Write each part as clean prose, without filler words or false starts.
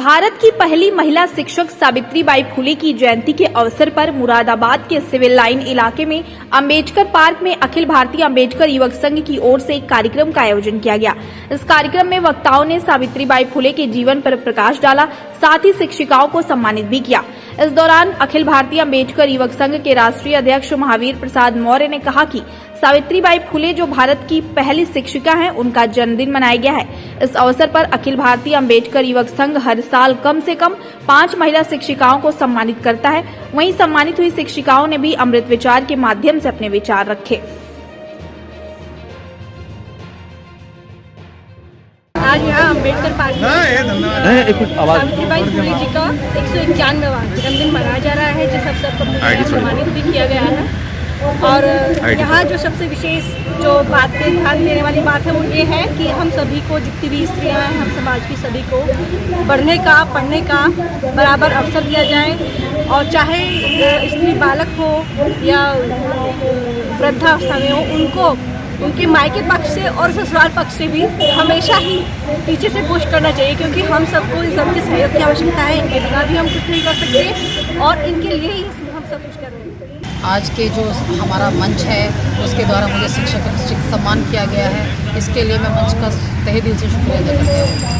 भारत की पहली महिला शिक्षक सावित्रीबाई फुले की जयंती के अवसर पर मुरादाबाद के सिविल लाइन इलाके में अंबेडकर पार्क में अखिल भारतीय अंबेडकर युवक संघ की ओर से एक कार्यक्रम का आयोजन किया गया। इस कार्यक्रम में वक्ताओं ने सावित्रीबाई फुले के जीवन पर प्रकाश डाला, साथ ही शिक्षिकाओं को सम्मानित भी किया। इस दौरान अखिल भारतीय अंबेडकर युवक संघ के राष्ट्रीय अध्यक्ष महावीर प्रसाद मौर्य ने कहा कि सावित्रीबाई फुले जो भारत की पहली शिक्षिका हैं, उनका जन्मदिन मनाया गया है। इस अवसर पर अखिल भारतीय अंबेडकर युवक संघ हर साल कम से कम 5 महिला शिक्षिकाओं को सम्मानित करता है। वहीं सम्मानित हुई शिक्षिकाओं ने भी अमृत विचार के माध्यम से अपने विचार रखे। आज यहाँ अम्बेडकर पार्क में सावित्रीबाई फुले जी का 191वां जन्मदिन मनाया जा रहा है, जिस अवसर पर मुझे सम्मानित भी किया गया है। और यहाँ जो सबसे विशेष जो बात पे ध्यान देने वाली बात है वो ये है कि हम सभी को, जितनी भी स्त्रियाँ हैं, हम समाज की सभी को बढ़ने का, पढ़ने का बराबर अवसर दिया जाए। और चाहे स्त्री बालक हो या वृद्धावस्था में हो, उनको उनके मायके पक्ष से और ससुराल पक्ष से भी हमेशा ही पीछे से पुश करना चाहिए, क्योंकि हम सबको इन सबके सहयोग की आवश्यकता है। इनके बिना भी हम कुछ नहीं कर सकते और इनके लिए ही हम सब कुछ कर रहे हैं। आज के जो हमारा मंच है उसके द्वारा मुझे शिक्षक सम्मान किया गया है, इसके लिए मैं मंच का तहे दिल से शुक्रिया अदा करती हूँ।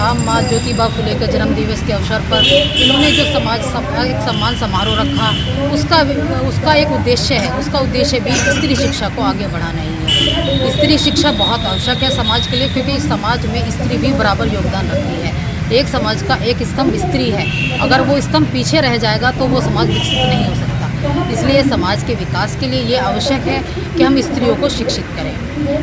आम माँ ज्योतिबा फुले के जन्म दिवस के अवसर पर इन्होंने जो एक सम्मान समारोह रखा, उसका एक उद्देश्य है। उसका उद्देश्य भी स्त्री शिक्षा को आगे बढ़ाना ही है। स्त्री शिक्षा बहुत आवश्यक है समाज के लिए, क्योंकि इस समाज में स्त्री भी बराबर योगदान रखती है। एक समाज का एक स्तंभ स्त्री है, अगर वो स्तंभ पीछे रह जाएगा तो वो समाज विकसित नहीं हो सकता। इसलिए समाज के विकास के लिए ये आवश्यक है कि हम स्त्रियों को शिक्षित करें।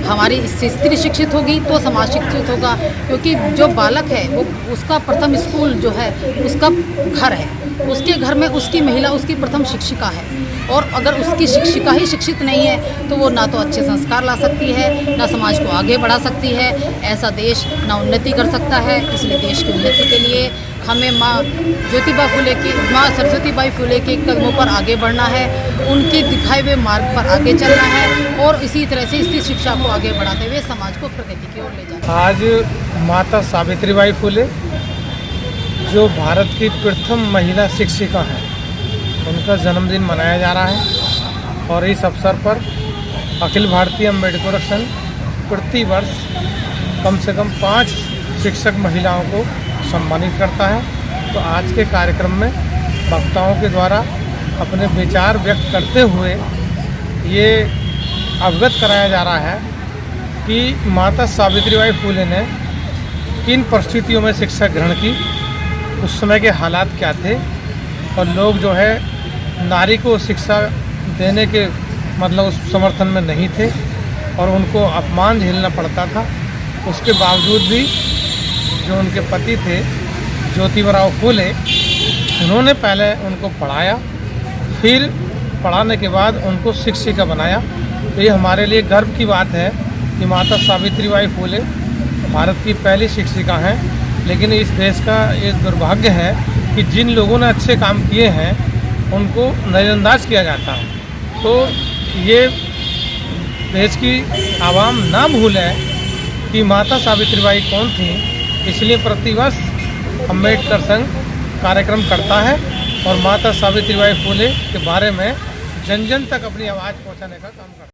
हमारी स्त्री शिक्षित होगी तो समाज शिक्षित होगा, क्योंकि जो बालक है वो उसका प्रथम स्कूल जो है उसका घर है। उसके घर में उसकी महिला उसकी प्रथम शिक्षिका है, और अगर उसकी शिक्षिका ही शिक्षित नहीं है तो वो ना तो अच्छे संस्कार ला सकती है, ना समाज को आगे बढ़ा सकती है। ऐसा देश ना उन्नति कर सकता है। इसलिए देश की उन्नति के लिए हमें माँ ज्योतिबा फुले की, माँ सरस्वतीबाई फुले के कदमों पर आगे बढ़ना है, उनके दिखाए हुए मार्ग पर आगे चलना है और इसी तरह से स्त्री शिक्षा को आगे बढ़ाते हुए समाज को प्रगति की ओर ले जाना है। आज माता सावित्रीबाई फुले जो भारत की प्रथम महिला शिक्षिका हैं, उनका जन्मदिन मनाया जा रहा है। और इस अवसर पर अखिल भारतीय अंबेडकर संघ प्रति वर्ष कम से कम 5 शिक्षक महिलाओं को सम्मानित करता है। तो आज के कार्यक्रम में वक्ताओं के द्वारा अपने विचार व्यक्त करते हुए ये अवगत कराया जा रहा है कि माता सावित्रीबाई फुले ने किन परिस्थितियों में शिक्षा ग्रहण की, उस समय के हालात क्या थे, और लोग जो है नारी को शिक्षा देने के मतलब उस समर्थन में नहीं थे और उनको अपमान झेलना पड़ता था। उसके बावजूद भी जो उनके पति थे ज्योतिबा फुले, उन्होंने पहले उनको पढ़ाया, फिर पढ़ाने के बाद उनको शिक्षिका बनाया। तो ये हमारे लिए गर्व की बात है कि माता सावित्रीबाई फुले भारत की पहली शिक्षिका हैं। लेकिन इस देश का ये दुर्भाग्य है कि जिन लोगों ने अच्छे काम किए हैं उनको नज़रअंदाज किया जाता है। तो ये देश की आवाम ना भूले कि माता सावित्रीबाई कौन थी। इसलिए प्रतिवर्ष अम्बेडकर संघ कार्यक्रम करता है और माता सावित्रीबाई फुले के बारे में जन जन तक अपनी आवाज़ पहुंचाने का काम करता है।